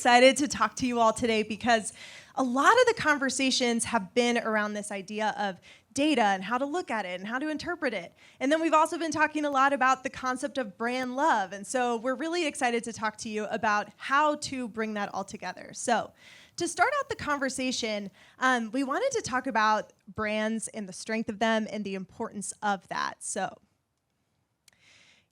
excited to talk to you all today because a lot of the conversations have been around this idea of data and how to look at it and how to interpret it. And then we've also been talking a lot about the concept of brand love. And so we're really excited to talk to you about how to bring that all together. So to start out the conversation, we wanted to talk about brands and the strength of them and the importance of that. So,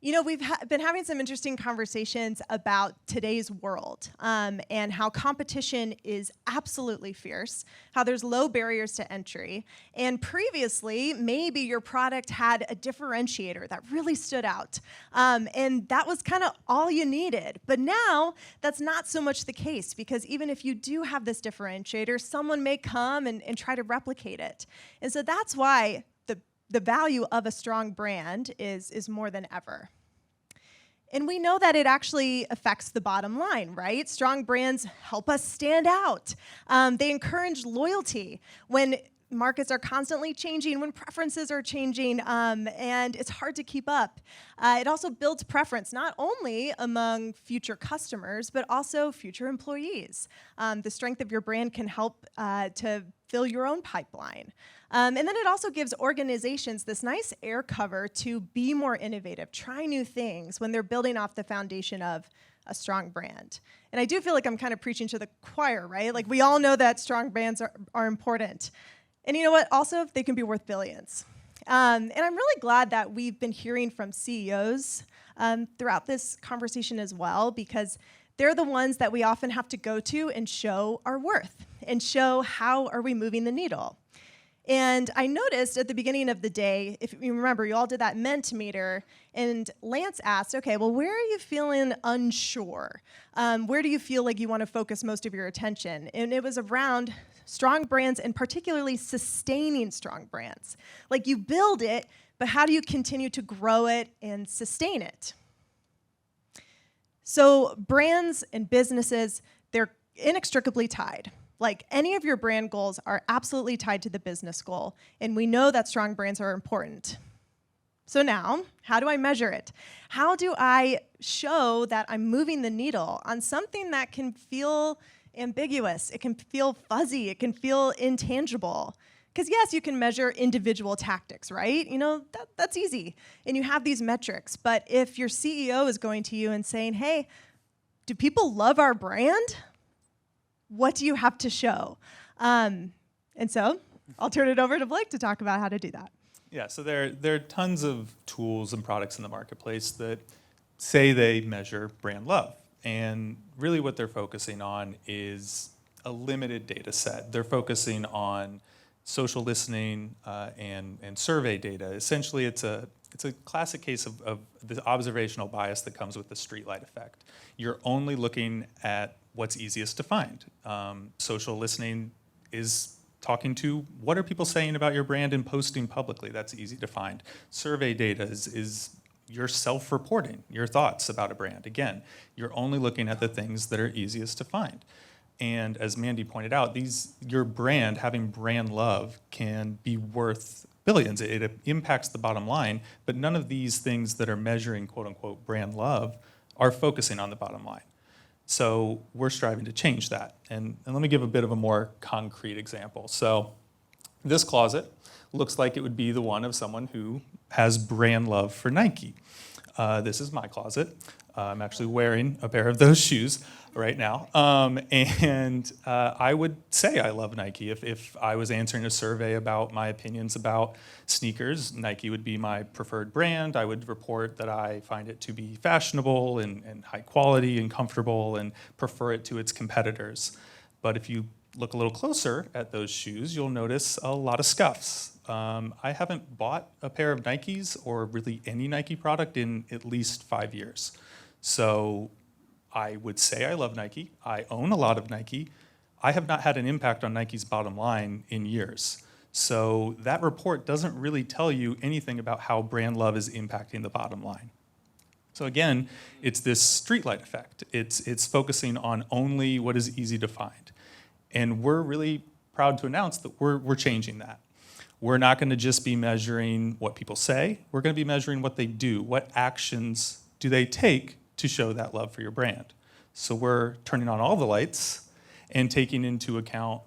you know, we've been having some interesting conversations about today's world and how competition is absolutely fierce, how there's low barriers to entry. And previously, maybe your product had a differentiator that really stood out. And that was kind of all you needed. But now, that's not so much the case, because even if you do have this differentiator, someone may come and try to replicate it. And so that's why the value of a strong brand is more than ever. And we know that it actually affects the bottom line, right? Strong brands help us stand out. They encourage loyalty when markets are constantly changing, when preferences are changing, and it's hard to keep up. It also builds preference, not only among future customers, but also future employees. The strength of your brand can help to fill your own pipeline. And then it also gives organizations this nice air cover to be more innovative, try new things when they're building off the foundation of a strong brand. And I do feel like I'm kind of preaching to the choir, right? Like, we all know that strong brands are important. And you know what? Also, they can be worth billions. And I'm really glad that we've been hearing from CEOs throughout this conversation as well, because they're the ones that we often have to go to and show our worth and show how are we moving the needle. And I noticed at the beginning of the day, if you remember, you all did that Mentimeter, and Lance asked, okay, well, where are you feeling unsure? Where do you feel like you want to focus most of your attention? And it was around strong brands, and particularly sustaining strong brands. Like, you build it, but how do you continue to grow it and sustain it? So brands and businesses, they're inextricably tied. Like, any of your brand goals are absolutely tied to the business goal, and we know that strong brands are important. So now, how do I measure it? How do I show that I'm moving the needle on something that can feel ambiguous, it can feel fuzzy, it can feel intangible? Because yes, you can measure individual tactics, right? You know, that's easy, and you have these metrics. But if your CEO is going to you and saying, hey, do people love our brand? What do you have to show? And so I'll turn it over to Blake to talk about how to do that. Yeah, so there are tons of tools and products in the marketplace that say they measure brand love. And really what they're focusing on is a limited data set. They're focusing on social listening and survey data. Essentially, it's a classic case of the observational bias that comes with the streetlight effect. You're only looking at what's easiest to find. Social listening is talking to what are people saying about your brand and posting publicly. That's easy to find. Survey data is your self-reporting, your thoughts about a brand. Again, you're only looking at the things that are easiest to find. And as Mandi pointed out, your brand, having brand love, can be worth billions. It impacts the bottom line, but none of these things that are measuring quote-unquote brand love are focusing on the bottom line. So we're striving to change that. And let me give a bit of a more concrete example. So this closet looks like it would be the one of someone who has brand love for Nike. This is my closet. I'm actually wearing a pair of those shoes right now. And I would say I love Nike. If I was answering a survey about my opinions about sneakers, Nike would be my preferred brand. I would report that I find it to be fashionable and high quality and comfortable and prefer it to its competitors. But if you look a little closer at those shoes, you'll notice a lot of scuffs. I haven't bought a pair of Nikes or really any Nike product in at least 5 years. So I would say I love Nike. I own a lot of Nike. I have not had an impact on Nike's bottom line in years. So that report doesn't really tell you anything about how brand love is impacting the bottom line. So again, it's this streetlight effect. It's focusing on only what is easy to find. And we're really proud to announce that we're changing that. We're not going to just be measuring what people say. We're going to be measuring what they do. What actions do they take to show that love for your brand? So we're turning on all the lights and taking into account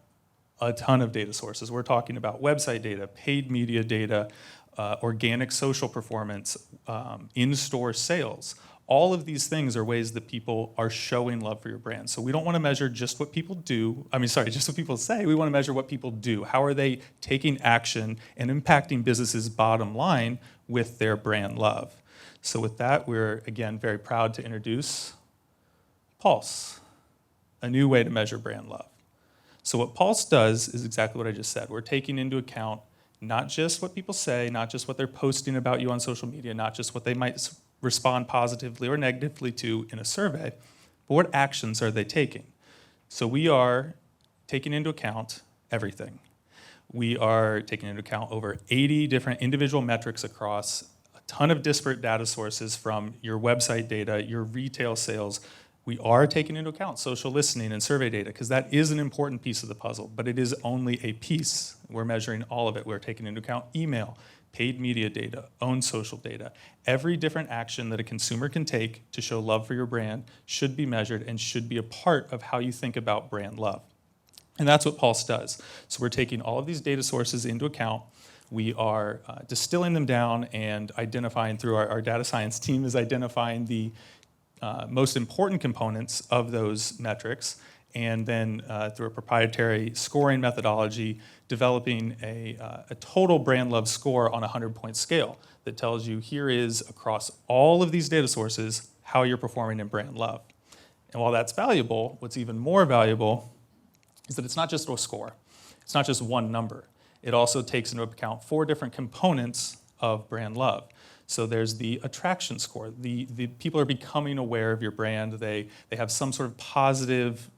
a ton of data sources. We're talking about website data, paid media data, organic social performance, in-store sales. All of these things are ways that people are showing love for your brand. So we don't want to measure just what people do. Just what people say. We want to measure what people do. How are they taking action and impacting businesses' bottom line with their brand love? So with that, we're, again, very proud to introduce Pulse, a new way to measure brand love. So what Pulse does is exactly what I just said. We're taking into account not just what people say, not just what they're posting about you on social media, not just what they might respond positively or negatively to in a survey, but what actions are they taking? So we are taking into account everything. We are taking into account over 80 different individual metrics across a ton of disparate data sources, from your website data, your retail sales. We are taking into account social listening and survey data, because that is an important piece of the puzzle, but it is only a piece. We're measuring all of it. We're taking into account email, paid media data, owned social data. Every different action that a consumer can take to show love for your brand should be measured and should be a part of how you think about brand love. And that's what Pulse does. So we're taking all of these data sources into account. We are distilling them down and identifying, through our data science team is identifying the most important components of those metrics, and then through a proprietary scoring methodology, developing a total brand love score on a 100-point scale that tells you, here is, across all of these data sources, how you're performing in brand love. And while that's valuable, what's even more valuable is that it's not just a score. It's not just one number. It also takes into account 4 different components of brand love. So there's the attraction score. The people are becoming aware of your brand. They have some sort of positive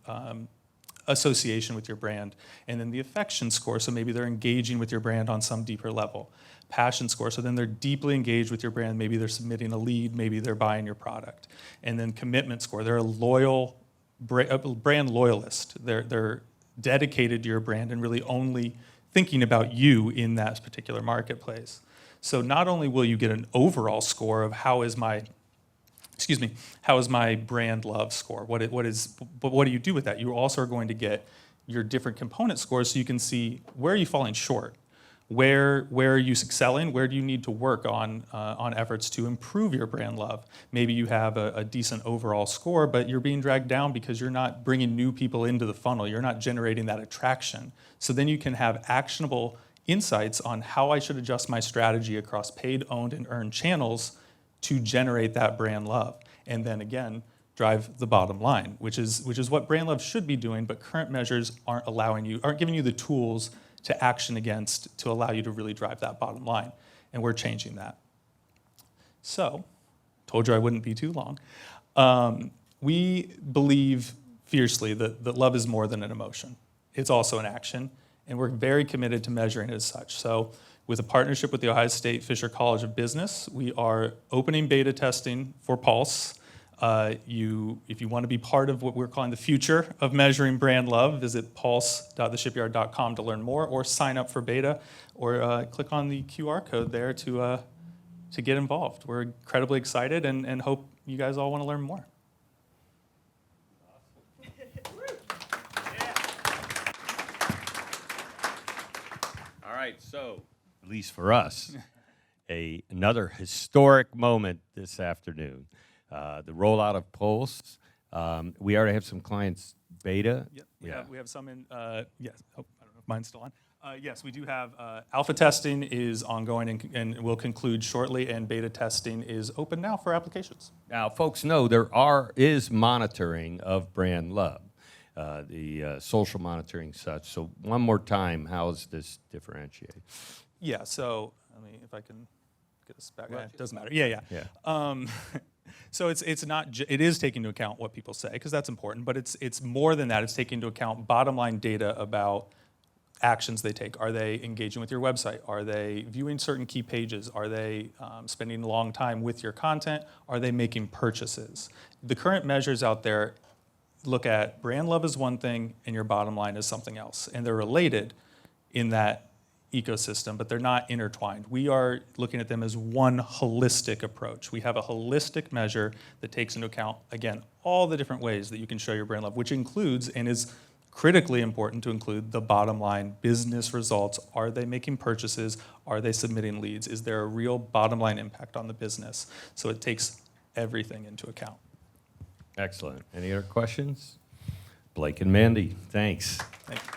association with your brand. And then the affection score, so maybe they're engaging with your brand on some deeper level. Passion score, so then they're deeply engaged with your brand. Maybe they're submitting a lead, maybe they're buying your product. And then commitment score, they're a loyal brand loyalist. They're dedicated to your brand and really only thinking about you in that particular marketplace. So not only will you get an overall score of how is my brand love score, but what do you do with that? You also are going to get your different component scores, so you can see, where are you falling short? Where are you excelling? Where do you need to work on efforts to improve your brand love? Maybe you have a decent overall score, but you're being dragged down because you're not bringing new people into the funnel. You're not generating that attraction. So then you can have actionable insights on how I should adjust my strategy across paid, owned, and earned channels to generate that brand love. And then again, drive the bottom line, which is what brand love should be doing, but current measures aren't giving you the tools to action against to allow you to really drive that bottom line. And we're changing that. So, told you I wouldn't be too long. We believe fiercely that love is more than an emotion. It's also an action, and we're very committed to measuring it as such. So, with a partnership with the Ohio State Fisher College of Business, we are opening beta testing for Pulse. If you want to be part of what we're calling the future of measuring brand love, visit pulse.theshipyard.com to learn more, or sign up for beta, or click on the QR code there to get involved. We're incredibly excited and hope you guys all want to learn more. All right, so at least for us, another historic moment this afternoon. The rollout of Pulse. We already have some clients beta. Yep, we have some in, yes. Oh, I don't know if mine's still on. Yes, we do have alpha testing is ongoing and will conclude shortly, and beta testing is open now for applications. Now, folks know there is monitoring of brand love, the social monitoring such. So one more time, how is this differentiated? Yeah, so if I can get this back. Well, it doesn't matter. Yeah. So it is taking into account what people say, because that's important, but it's more than that. It's taking into account bottom line data about actions they take. Are they engaging with your website? Are they viewing certain key pages? Are they spending a long time with your content? Are they making purchases? The current measures out there look at brand love as one thing and your bottom line is something else, and they're related in that ecosystem, but they're not intertwined. We are looking at them as one holistic approach. We have a holistic measure that takes into account, again, all the different ways that you can show your brand love, which includes and is critically important to include the bottom line business results. Are they making purchases? Are they submitting leads? Is there a real bottom line impact on the business? So it takes everything into account. Excellent. Any other questions? Blake and Mandi, thanks. Thank you.